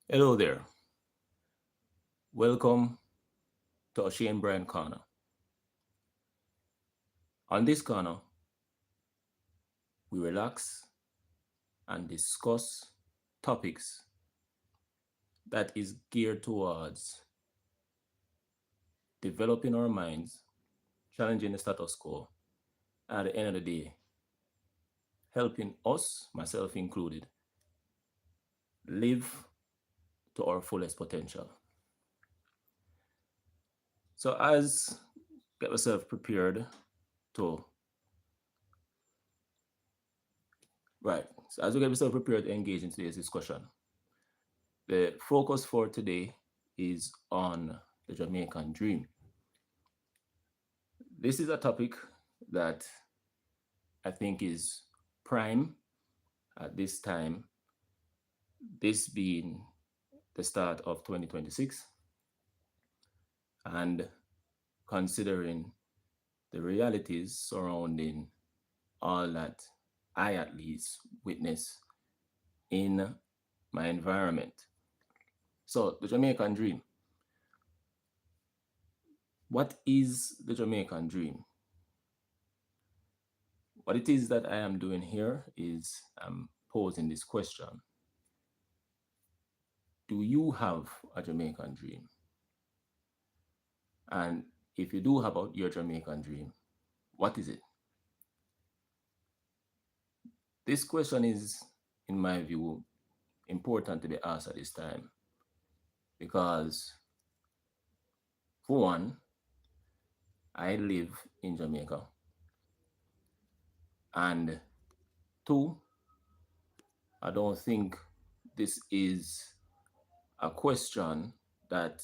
Hello there. Welcome to Oshane Bryant Corner. On this corner, we relax and discuss topics that is geared towards developing our minds, challenging the status quo, and at the end of the day, helping us, myself included, live to our fullest potential. So as get myself prepared to as we get myself prepared to engage in today's discussion, the focus for today is on the Jamaican dream. This is a topic that I think is prime at this time, this being the start of 2026, and considering the realities surrounding all that I at least witness in my environment. So, the Jamaican dream. What is the Jamaican dream? What it is that I am doing here is I'm posing this question. Do you have a Jamaican dream? And if you do have your Jamaican dream, what is it? This question is, in my view, important to be asked at this time because, for one, I live in Jamaica, and two, I don't think this is a question that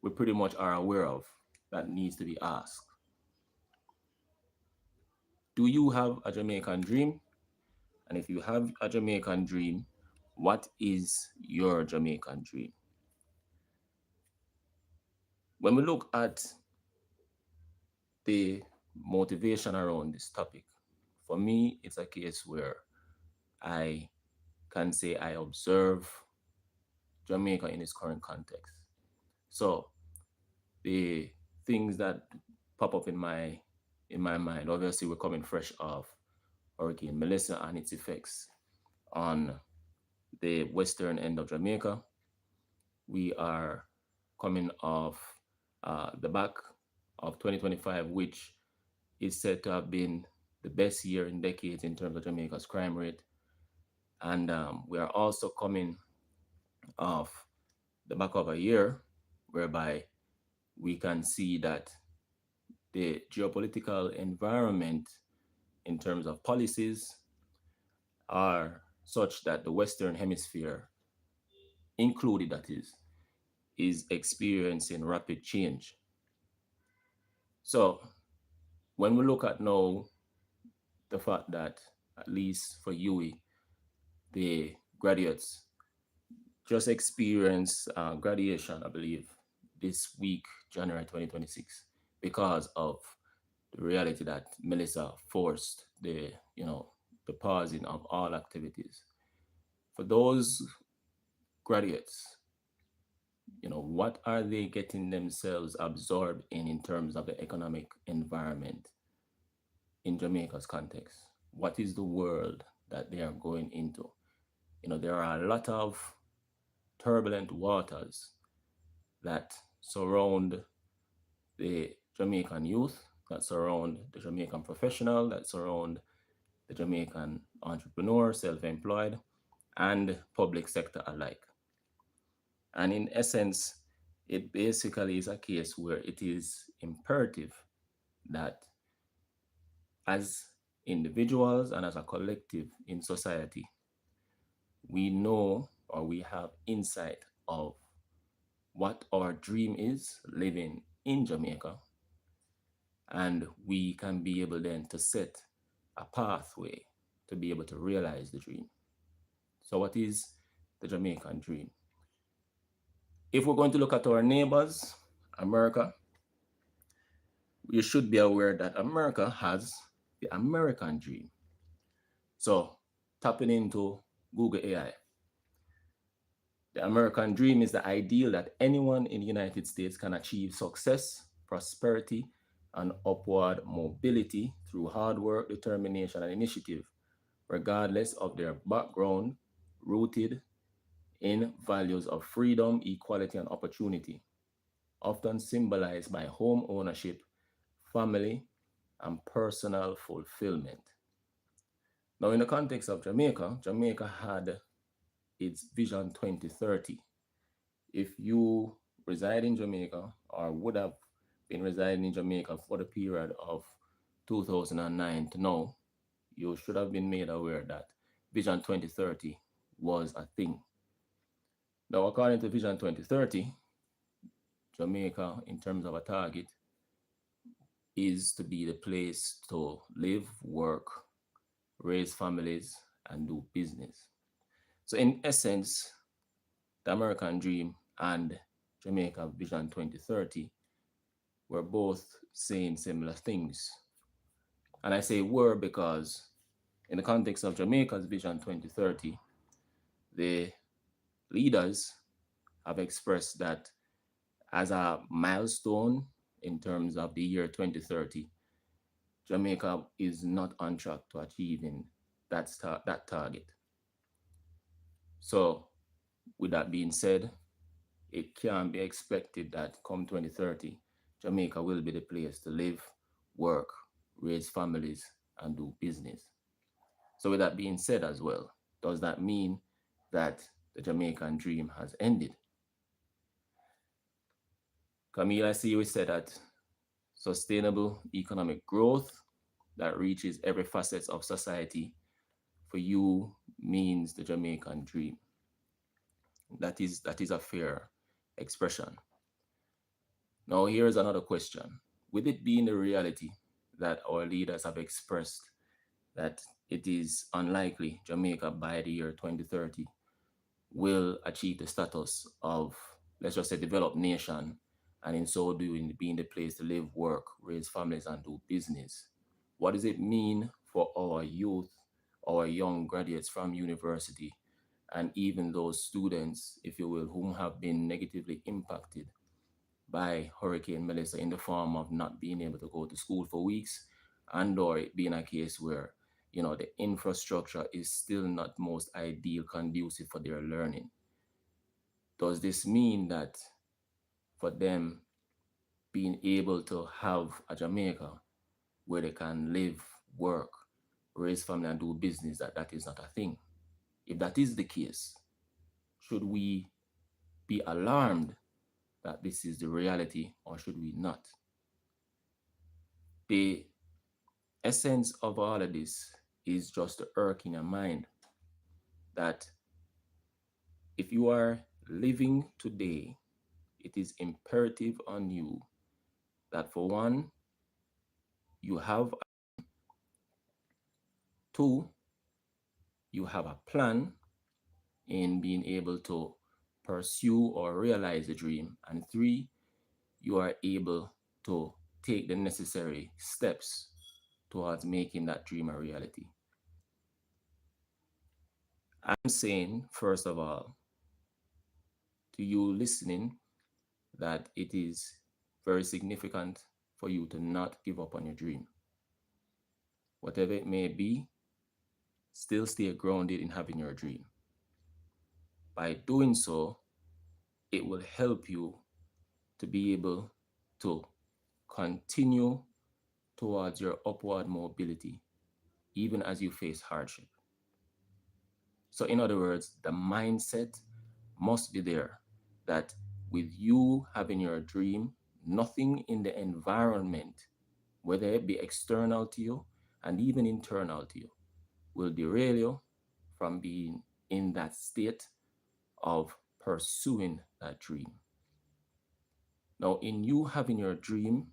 we pretty much are aware of that needs to be asked. Do you have a Jamaican dream? And if you have a Jamaican dream, what is your Jamaican dream? When we look at the motivation around this topic, for me, it's a case where I can say I observe Jamaica in its current context. So the things that pop up in my mind, obviously we're coming fresh off Hurricane Melissa and its effects on the western end of Jamaica. We are coming off the back of 2025, which is said to have been the best year in decades in terms of Jamaica's crime rate. And we are also coming off the back of a year whereby we can see that the geopolitical environment in terms of policies are such that the Western Hemisphere, included that is experiencing rapid change. So when we look at now the fact that at least for UE, the graduates just experienced graduation, I believe, this week, January 2026, because of the reality that Melissa forced the pausing of all activities. For those graduates, what are they getting themselves absorbed in terms of the economic environment in Jamaica's context? What is the world that they are going into? There are a lot of turbulent waters that surround the Jamaican youth, that surround the Jamaican professional, that surround the Jamaican entrepreneur, self employed, and public sector alike. And in essence, it basically is a case where it is imperative that as individuals and as a collective in society, we know or we have insight of what our dream is living in Jamaica, and we can be able then to set a pathway to be able to realize the dream. So, what is the Jamaican dream? If we're going to look at our neighbors, America, you should be aware that America has the American dream. So, tapping into Google AI, The American dream is the ideal that anyone in the United States can achieve success, prosperity, and upward mobility through hard work, determination, and initiative, regardless of their background, rooted in values of freedom, equality, and opportunity, often symbolized by home ownership, family, and personal fulfillment. Now, in the context of Jamaica, Jamaica had its Vision 2030. If you reside in Jamaica or would have been residing in Jamaica for the period of 2009 to now, you should have been made aware that Vision 2030 was a thing. Now, according to Vision 2030, Jamaica, in terms of a target, is to be the place to live, work, raise families, and do business. So, in essence, the American Dream and Jamaica Vision 2030 were both saying similar things. And I say were because, in the context of Jamaica's Vision 2030, the leaders have expressed that as a milestone in terms of the year 2030, Jamaica is not on track to achieving that target. So, with that being said, it can be expected that come 2030, Jamaica will be the place to live, work, raise families, and do business. So, with that being said as well, does that mean that the Jamaican dream has ended? Camille, I see you said that sustainable economic growth that reaches every facet of society for you means the Jamaican dream. That is a fair expression. Now here's another question. With it being the reality that our leaders have expressed that it is unlikely Jamaica by the year 2030 will achieve the status of, let's just say, developed nation, and in so doing, being the place to live, work, raise families, and do business. What does it mean for our youth, our young graduates from university, and even those students, if you will, whom have been negatively impacted by Hurricane Melissa in the form of not being able to go to school for weeks, and or it being a case where the infrastructure is still not most ideal conducive for their learning? Does this mean that for them being able to have a Jamaica where they can live, work, raise family, and do business, that is not a thing? If that is the case, should we be alarmed that this is the reality, or should we not? The essence of all of this is just to irk in your mind that if you are living today, it is imperative on you that, for one, you have two, you have a plan in being able to pursue or realize the dream, and three, you are able to take the necessary steps towards making that dream a reality. I'm saying, first of all, to you listening, that it is very significant for you to not give up on your dream. Whatever it may be, still stay grounded in having your dream. By doing so, it will help you to be able to continue towards your upward mobility, even as you face hardship. So, in other words, the mindset must be there that with you having your dream, nothing in the environment, whether it be external to you and even internal to you, will derail you from being in that state of pursuing that dream. Now, in you having your dream,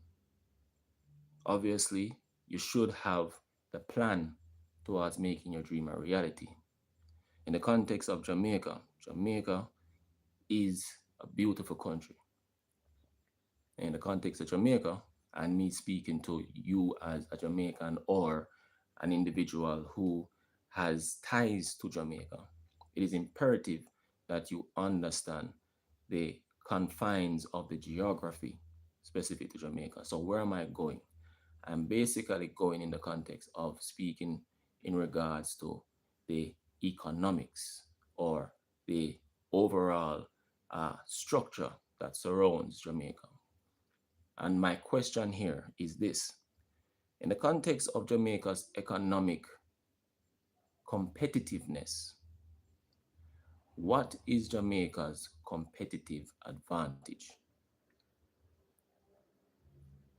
obviously, you should have the plan towards making your dream a reality. In the context of Jamaica, Jamaica is a beautiful country. In the context of Jamaica, and me speaking to you as a Jamaican or an individual who has ties to Jamaica, it is imperative that you understand the confines of the geography specific to Jamaica. So, where am I going? I'm basically going in the context of speaking in regards to the economics or the overall structure that surrounds Jamaica. And my question here is this: in the context of Jamaica's economic competitiveness, what is Jamaica's competitive advantage?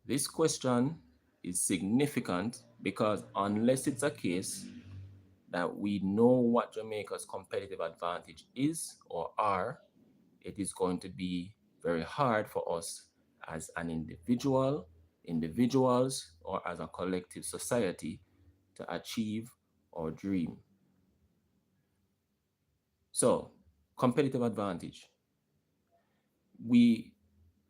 This question is significant because unless it's a case that we know what Jamaica's competitive advantage is or are, it is going to be very hard for us as an individual, individuals, or as a collective society to achieve our dream. So, competitive advantage. We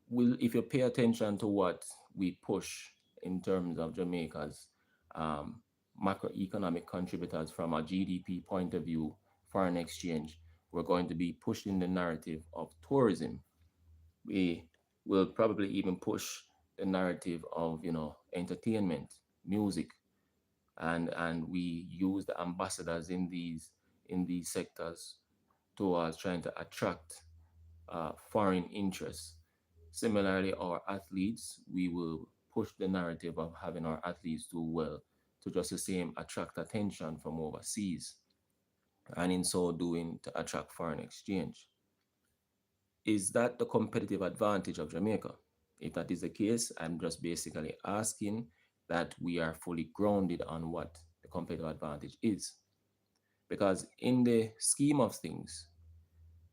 will, if you pay attention to what we push in terms of Jamaica's um, macroeconomic contributors from a GDP point of view, foreign exchange, we're going to be pushing the narrative of tourism. We will probably even push the narrative of entertainment, music, and we use the ambassadors in these sectors towards trying to attract foreign interests. Similarly, our athletes, we will push the narrative of having our athletes do well to just the same attract attention from overseas, and in so doing to attract foreign exchange. Is that the competitive advantage of Jamaica? If that is the case, I'm just basically asking that we are fully grounded on what the competitive advantage is. Because in the scheme of things,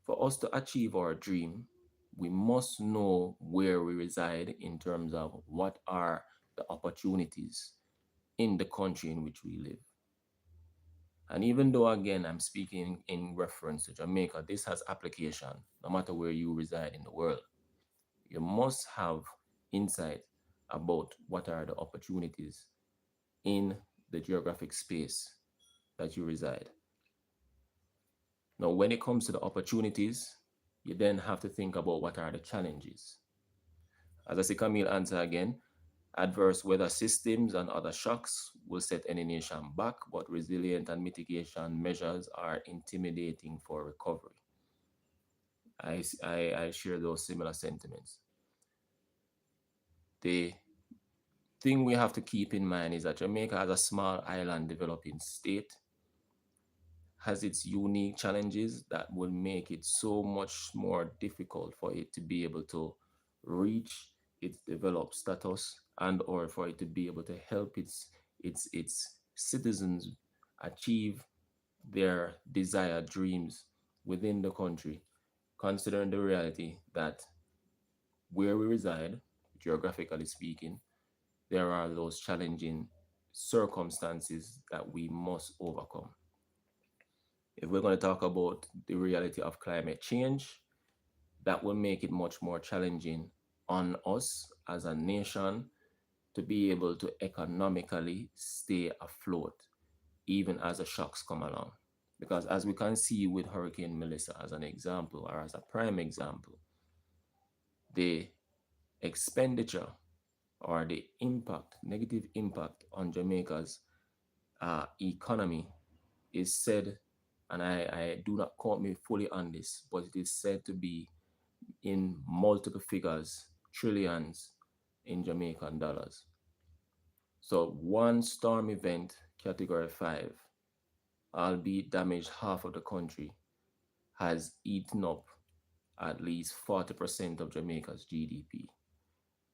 for us to achieve our dream, we must know where we reside in terms of what are the opportunities in the country in which we live. And even though, again, I'm speaking in reference to Jamaica, this has application no matter where you reside in the world. You must have insight about what are the opportunities in the geographic space that you reside. Now, when it comes to the opportunities, you then have to think about what are the challenges. As I say, Camille answer again, adverse weather systems and other shocks will set any nation back, but resilient and mitigation measures are intimidating for recovery. I share those similar sentiments. The thing we have to keep in mind is that Jamaica, as a small island developing state, has its unique challenges that will make it so much more difficult for it to be able to reach its developed status, and or for it to be able to help its citizens achieve their desired dreams within the country, considering the reality that where we reside, geographically speaking, there are those challenging circumstances that we must overcome. If we're going to talk about the reality of climate change, that will make it much more challenging on us as a nation to be able to economically stay afloat, even as the shocks come along. Because as we can see with Hurricane Melissa as an example, or as a prime example, the expenditure or the impact, negative impact on Jamaica's economy is said, and I do not quote me fully on this, but it is said to be in multiple figures, trillions in Jamaican dollars. So one storm event, category 5, albeit damaged half of the country, has eaten up at least 40% of Jamaica's GDP.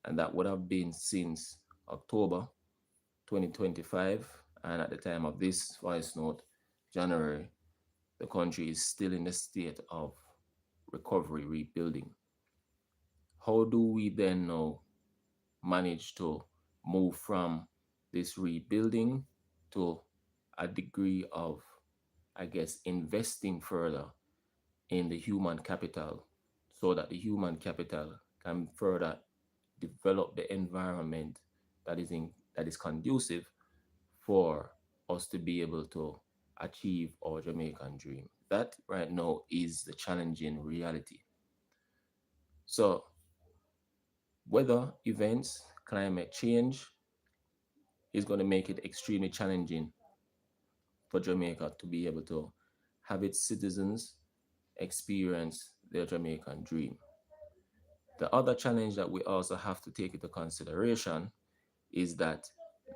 And that would have been since October 2025. And at the time of this voice note, January, the country is still in a state of recovery, rebuilding. How do we then now manage to move from this rebuilding to a degree of, I guess, investing further in the human capital so that the human capital can further develop the environment that is conducive for us to be able to achieve our Jamaican dream? That right now is the challenging reality. So, weather events, climate change is going to make it extremely challenging for Jamaica to be able to have its citizens experience their Jamaican dream. The other challenge that we also have to take into consideration is that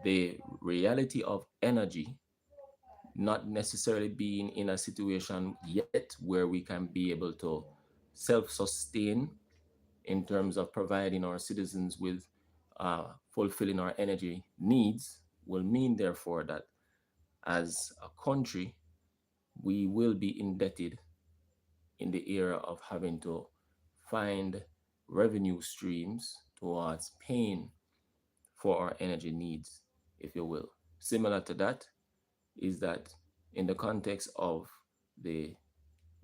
the reality of energy not necessarily being in a situation yet where we can be able to self sustain in terms of providing our citizens with fulfilling our energy needs will mean, therefore, that as a country, we will be indebted in the era of having to find revenue streams towards paying for our energy needs, if you will. Similar to that is that in the context of the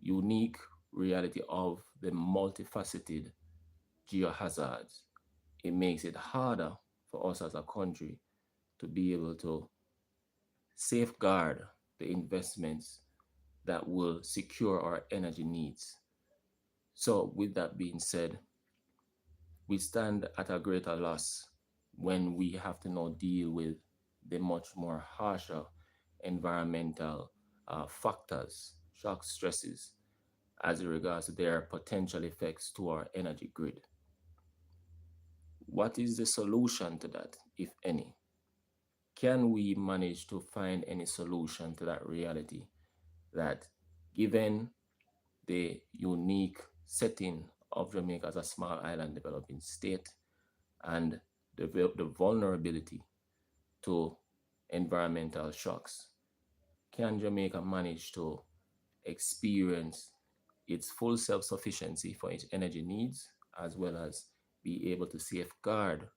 unique reality of the multifaceted geohazards, it makes it harder for us as a country to be able to safeguard the investments that will secure our energy needs. So, with that being said, we stand at a greater loss when we have to now deal with the much more harsher environmental factors, shock stresses, as it regards to their potential effects to our energy grid. What is the solution to that, if any? Can we manage to find any solution to that reality that, given the unique setting of Jamaica as a small island developing state and the vulnerability to environmental shocks, can Jamaica manage to experience its full self sufficiency for its energy needs, as well as be able to safeguard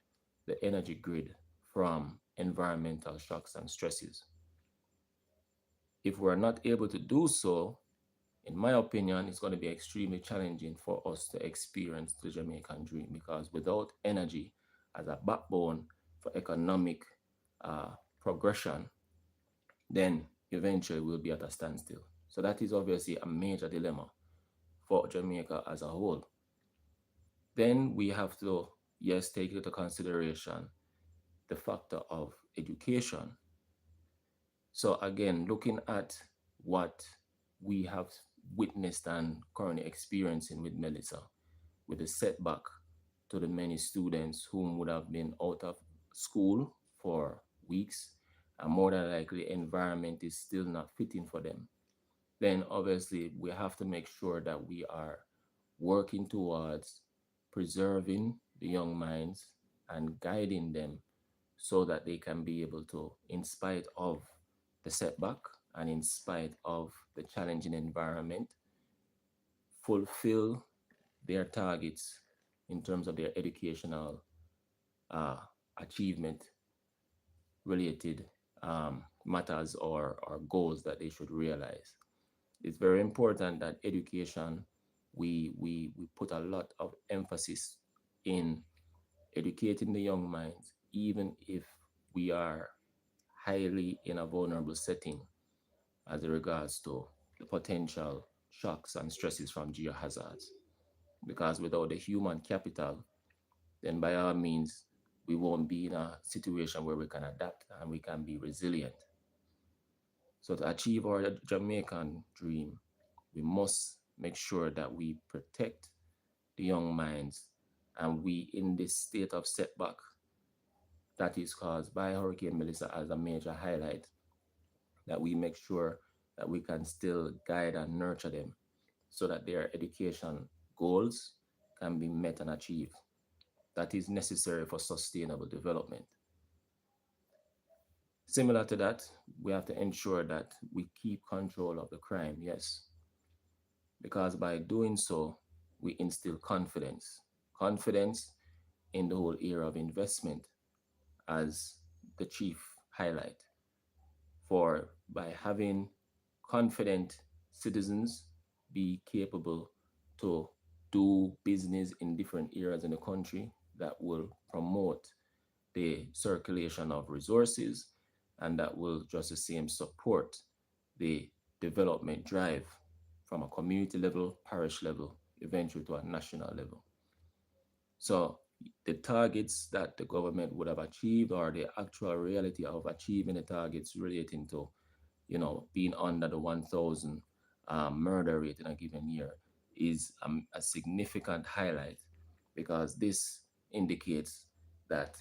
the energy grid from environmental shocks and stresses? If we're not able to do so, in my opinion, it's going to be extremely challenging for us to experience the Jamaican dream, because without energy as a backbone for economic uh, progression, then eventually we'll be at a standstill. So that is obviously a major dilemma for Jamaica as a whole. Then we have to, yes, take into consideration the factor of education. So again, looking at what we have witnessed and currently experiencing with Melissa, with the setback to the many students whom would have been out of school for weeks, and more than likely environment is still not fitting for them, then obviously we have to make sure that we are working towards preserving the young minds and guiding them so that they can be able to, in spite of the setback and in spite of the challenging environment, fulfill their targets in terms of their educational uh, achievement related matters or goals that they should realize. It's very important that education, we put a lot of emphasis in educating the young minds, even if we are highly in a vulnerable setting as it regards to the potential shocks and stresses from geohazards. Because without the human capital, then by all means, we won't be in a situation where we can adapt and we can be resilient. So, to achieve our Jamaican dream, we must make sure that we protect the young minds, and we, in this state of setback that is caused by Hurricane Melissa as a major highlight, that we make sure that we can still guide and nurture them so that their education goals can be met and achieved. That is necessary for sustainable development. Similar to that, we have to ensure that we keep control of the crime, yes, because by doing so, we instill confidence. Confidence in the whole era of investment, as the chief highlight. For by having confident citizens be capable to do business in different areas in the country, that will promote the circulation of resources and that will just the same support the development drive. from a community level, parish level, eventually to a national level. So the targets that the government would have achieved or the actual reality of achieving the targets relating to, being under the 1,000 murder rate in a given year is a significant highlight because this indicates that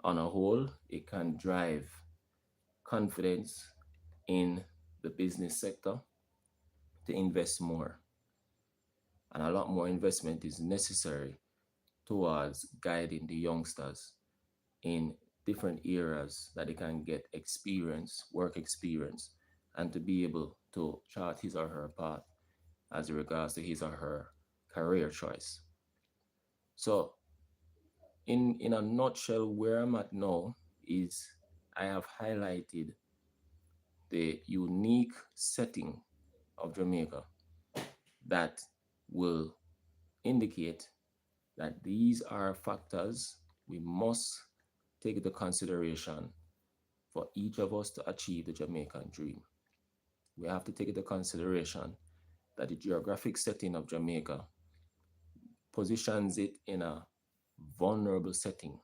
on a whole, it can drive confidence in the business sector to invest more. And a lot more investment is necessary towards guiding the youngsters in different areas that they can get experience, work experience, and to be able to chart his or her path as regards to his or her career choice. So, in a nutshell, where I'm at now is I have highlighted the unique setting of Jamaica that will indicate that these are factors we must take into consideration for each of us to achieve the Jamaican dream. We have to take into consideration that the geographic setting of Jamaica positions it in a vulnerable setting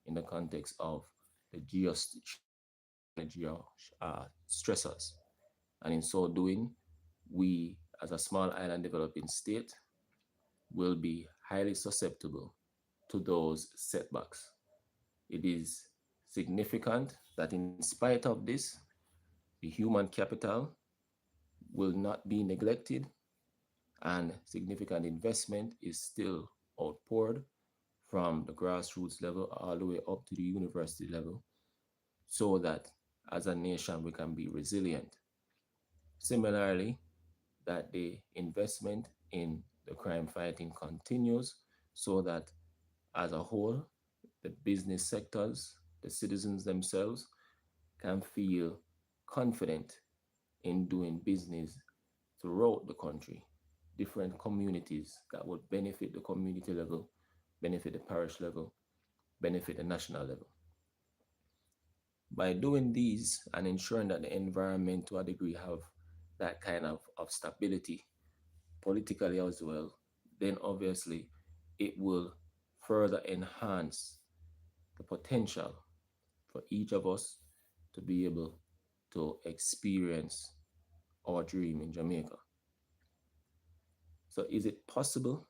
in the context of the geostrategic and the stressors. And in so doing, we, as a small island developing state, will be highly susceptible to those setbacks. It is significant that, in spite of this, the human capital will not be neglected and significant investment is still outpoured from the grassroots level all the way up to the university level so that as a nation we can be resilient. Similarly, that the investment in the crime fighting continues so that as a whole, the business sectors, the citizens themselves can feel confident in doing business throughout the country, different communities that would benefit the community level, benefit the parish level, benefit the national level. By doing these and ensuring that the environment to a degree have that kind of stability politically as well, then obviously it will further enhance the potential for each of us to be able to experience our dream in Jamaica. So, is it possible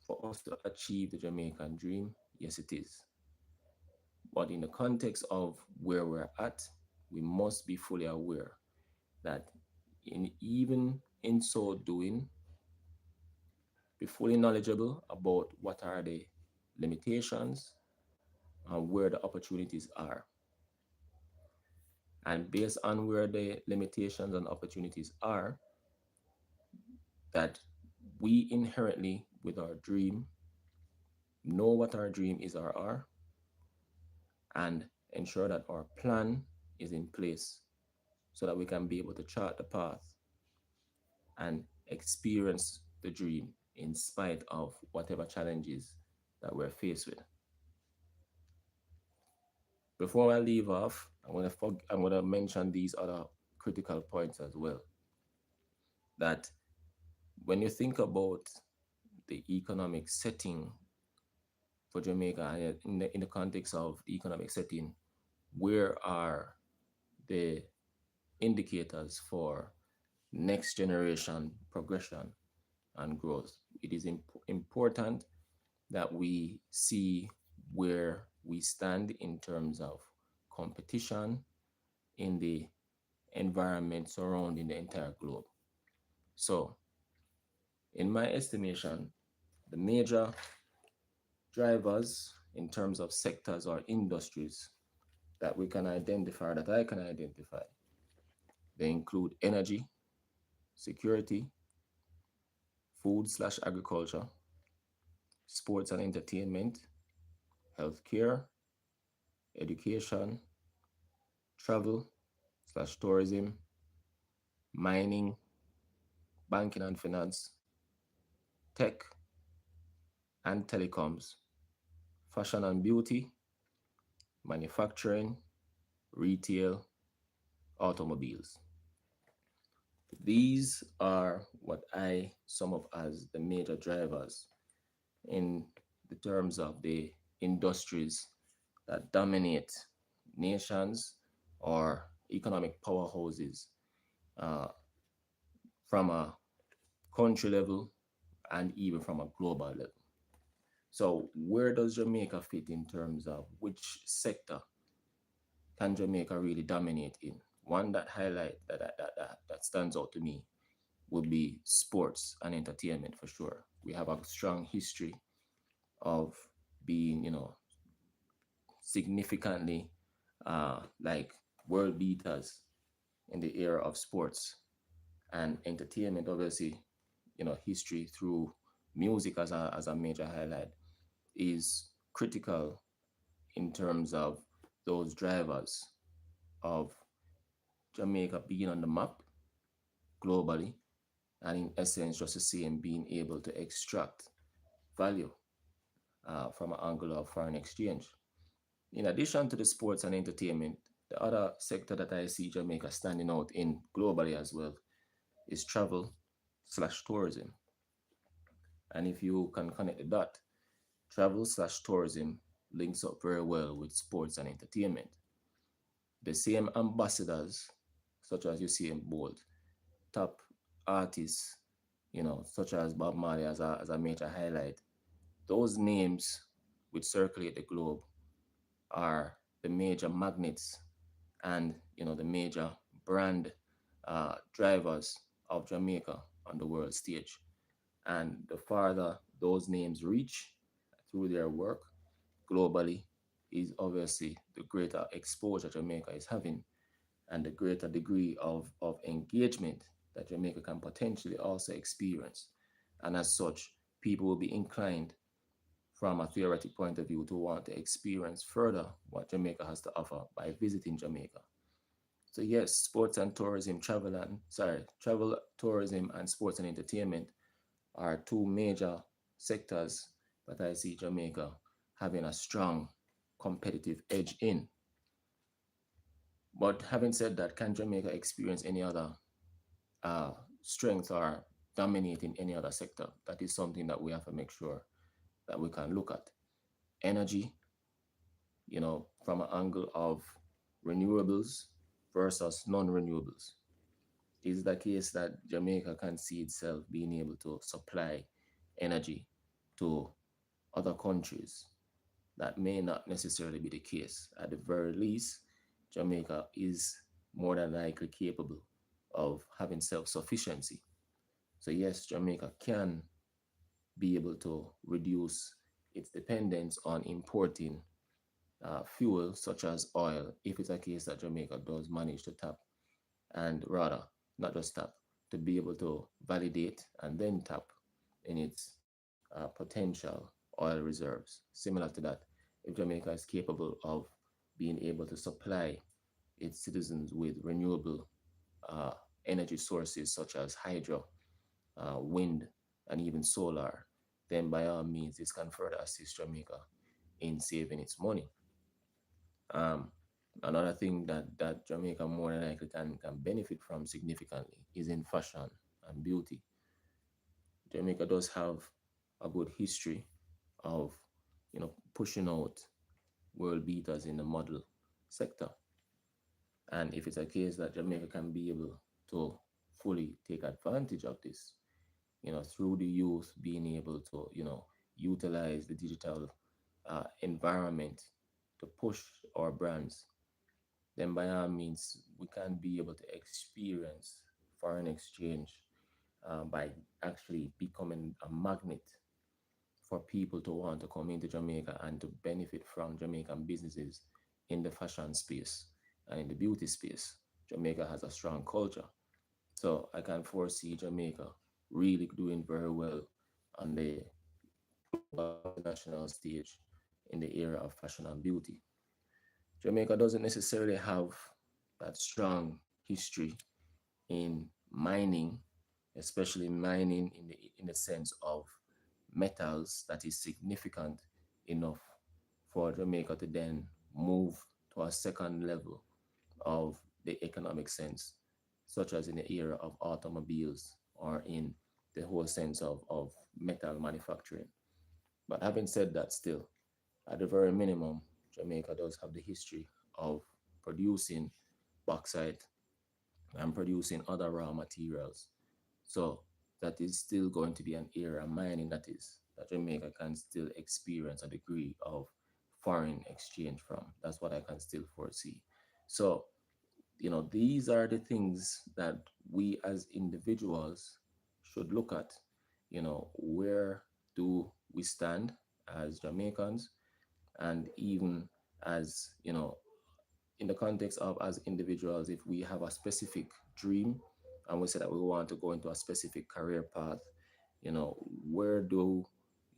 for us to achieve the Jamaican dream? Yes, it is. But in the context of where we're at, we must be fully aware that even in so doing, be fully knowledgeable about what are the limitations and where the opportunities are. And based on where the limitations and opportunities are, that we inherently, with our dream, know what our dream is or are, and ensure that our plan is in place so that we can be able to chart the path and experience the dream in spite of whatever challenges that we're faced with. Before I leave off, I'm going to mention these other critical points as well. That when you think about the economic setting for Jamaica and in the context of the economic setting, where are the indicators for next generation progression and growth? It is important that we see where we stand in terms of competition in the environment surrounding the entire globe. So, in my estimation, the major drivers in terms of sectors or industries that we can identify, that I can identify, they include energy, security, food slash agriculture, sports and entertainment, healthcare, education, travel slash tourism, mining, banking and finance, tech and telecoms, fashion and beauty, manufacturing, retail, automobiles. These are what I sum up as the major drivers in the terms of the industries that dominate nations or economic powerhouses uh, from a country level and even from a global level. So, where does Jamaica fit in terms of which sector can Jamaica really dominate in? One that highlight that stands out to me would be sports and entertainment for sure. We have a strong history of being, significantly like world beaters in the era of sports and entertainment. Obviously, history through music as a major highlight is critical in terms of those drivers of Jamaica being on the map globally, and in essence, just the same being able to extract value from an angle of foreign exchange. In addition to the sports and entertainment, the other sector that I see Jamaica standing out in globally as well is travel slash tourism. And if you can connect the dot, travel slash tourism links up very well with sports and entertainment. The same ambassadors, such as you see in bold, top artists, such as Bob Marley as a major highlight, those names which circulate the globe are the major magnets and the major brand drivers of Jamaica on the world stage. And the farther those names reach through their work globally, is obviously the greater exposure Jamaica is having and the greater degree of engagement that Jamaica can potentially also experience. And as such, people will be inclined from a theoretic point of view to want to experience further what Jamaica has to offer by visiting Jamaica. So yes, travel, tourism, and sports and entertainment are two major sectors that I see Jamaica having a strong competitive edge in. But having said that, can Jamaica experience any other uh, strength or dominate in any other sector? That is something that we have to make sure that we can look at. Energy, from an angle of renewables versus non-renewables. Is the case that Jamaica can see itself being able to supply energy to other countries? That may not necessarily be the case. At the very least, Jamaica is more than likely capable of having self sufficiency. So, yes, Jamaica can be able to reduce its dependence on importing fuel such as oil if it's a case that Jamaica does manage to tap and rather not just tap, to be able to validate and then tap in its potential oil reserves. Similar to that, if Jamaica is capable of being able to supply its citizens with renewable uh, energy sources such as hydro, wind, and even solar, then by all means, this can further assist Jamaica in saving its money. Um, Another thing that Jamaica more than likely can benefit from significantly is in fashion and beauty. Jamaica does have a good history of, pushing out world beaters in the model sector. And if it's a case that Jamaica can be able to fully take advantage of this, through the youth being able to, utilize the digital environment to push our brands, then by all means, we can be able to experience foreign exchange by actually becoming a magnet for people to want to come into Jamaica and to benefit from Jamaican businesses in the fashion space and in the beauty space. Jamaica has a strong culture. So I can foresee Jamaica really doing very well on the global international stage in the era of fashion and beauty. Jamaica doesn't necessarily have that strong history in mining, especially mining in the sense of metals that is significant enough for Jamaica to then move to a second level of the economic sense. such as in the era of automobiles or in the whole sense of metal manufacturing. But having said that, still, at the very minimum, Jamaica does have the history of producing bauxite and producing other raw materials. So that is still going to be an era mining that Jamaica can still experience a degree of foreign exchange from. That's what I can still foresee. So, these are the things that we as individuals should look at. Where do we stand as Jamaicans, and even as, in the context of as individuals, if we have a specific dream and we say that we want to go into a specific career path, where do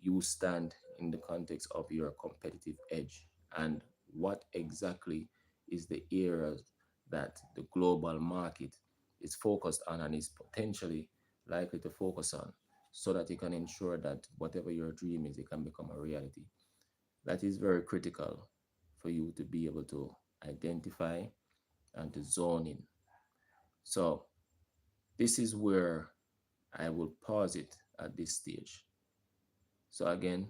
you stand in the context of your competitive edge, and what exactly is the areas that the global market is focused on and is potentially likely to focus on, so that you can ensure that whatever your dream is, it can become a reality. That is very critical for you to be able to identify and to zone in. So, this is where I will pause it at this stage. So, again,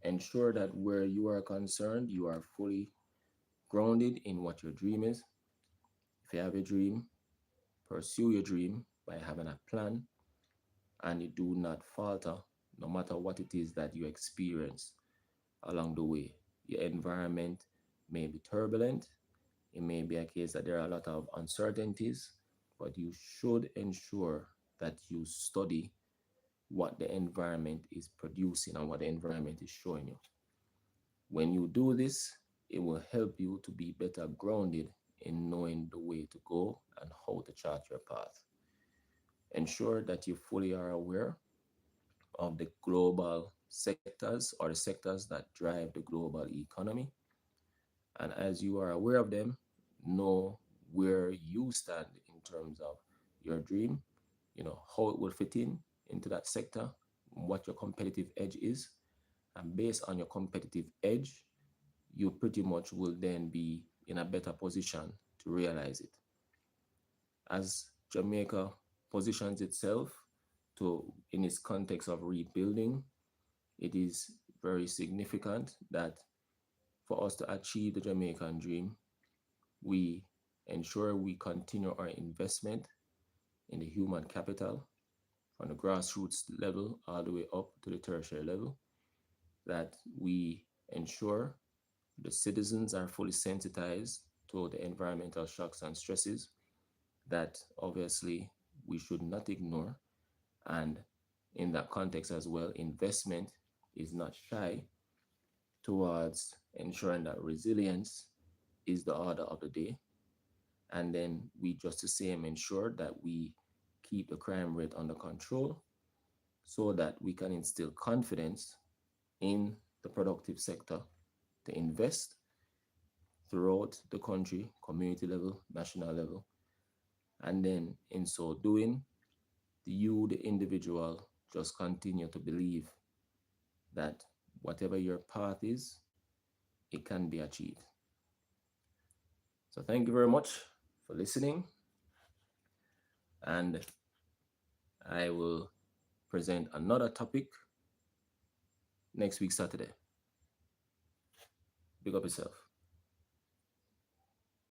ensure that where you are concerned, you are fully grounded in what your dream is. If you have a dream, pursue your dream by having a plan, and you do not falter no matter what it is that you experience along the way. Your environment may be turbulent. It may be a case that there are a lot of uncertainties, but you should ensure that you study what the environment is producing and what the environment is showing you. When you do this, it will help you to be better grounded in knowing the way to go and how to chart your path. Ensure that you fully are aware of the global sectors or the sectors that drive the global economy. And as you are aware of them, know where you stand in terms of your dream, how it will fit into that sector, what your competitive edge is. And based on your competitive edge, you pretty much will then be in a better position to realize it. As Jamaica positions itself to in its context of rebuilding, it is very significant that for us to achieve the Jamaican dream, we ensure we continue our investment in the human capital from the grassroots level all the way up to the tertiary level, that we ensure the citizens are fully sensitized to the environmental shocks and stresses that obviously we should not ignore. And in that context as well, investment is not shy towards ensuring that resilience is the order of the day. And then we just the same ensure that we keep the crime rate under control so that we can instill confidence in the productive sector to invest throughout the country, community level, national level. And then in so doing, you, the individual, just continue to believe that whatever your path is, it can be achieved. So thank you very much for listening. And I will present another topic next week, Saturday. Big up yourself.